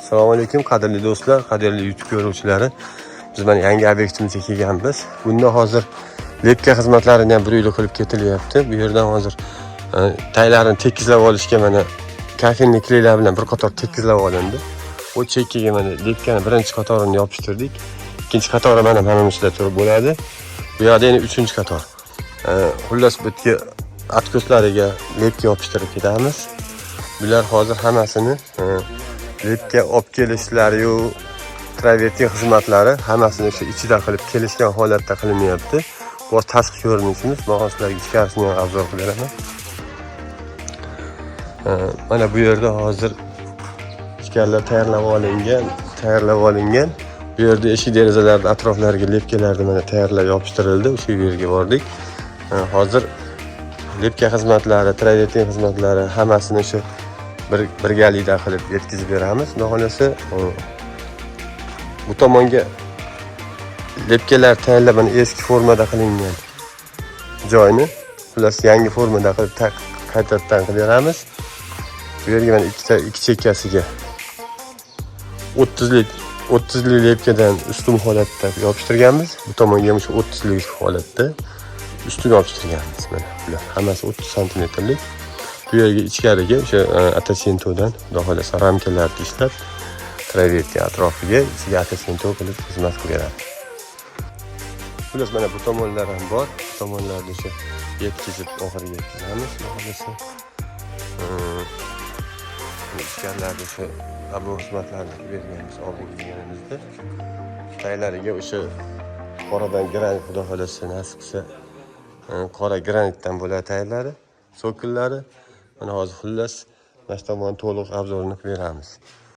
Assalomu alaykum qadrli do'stlar, qadrli YouTube ko'ruvchilari. Biz mana yangi obyektimizga kelganmiz. Bunda hozir lepka xizmatlarini ham bir yo'la qilib ketilyapti. Bu yerdan hozir taylarni tekizlab olishga mana kafelni kleylar bilan bir qator tekizlab olindi. O chekkaga mana lepkani birinchi qatorini yopishtirdik. Ikkinchi qatori mana ichida turib bo'ladi. Bu yerda yana uchinchi qator. Xullas bu yerga atkoslariga lepka yopishtirib ketamiz. Bular hozir hammasini lepka olib kelishlari-yu, travertin xizmatlari hammasini o'sha ichida qilib kelishgan holatda qilinyapti. Bu tashqi ko'rinishimiz, men sizlarga ichkarisini ham obzor qilib beraman. Mana bu yerda hozir ichkarilar tayyorlab olingan. Bu yerda eshik derazalarning atroflariga lepkalarni mana tayyorlab yopishtirildi. O'sha yerga bordik. Hozir lepka xizmatlari, travertin xizmatlari hammasini shu birgalikda qilib yetkazib beramiz. Xudo xolasa bu tomonga lepkalar tayyorlab eski formada qilingan joyni plus yangi formada qilib qaytadan qilib beramiz. Bu yerga mana ikki chekkasiga 30 lik lepkadan ustun holatda yopishtirganmiz. Bu tomonga ham shu 30 lik holatda ustun yopishtirganmiz. Mana bular hammasi 30 santimetrlik. Bu yerga ichkariga o'sha atasentodan xudo xolasa ramkalarni ishlab travertin atrofiga ichiga atasento qilib xizmat qilib beradi. Xullas mana bu tomonlar ham bor. Bu tomonlarni o'sha yetkazib oxiriga yetkazamiz. Xudo xolasa ichkarilarda o'sha abu xizmatlarni berganmiz oldingi deganimizda. Taylariga o'sha qoradan granit xudo xolasa nasib qilsa qora granitdan bo'ladi taylari, so'killari. Mana hozir xullas mana tomon to'liq obzorini beramiz.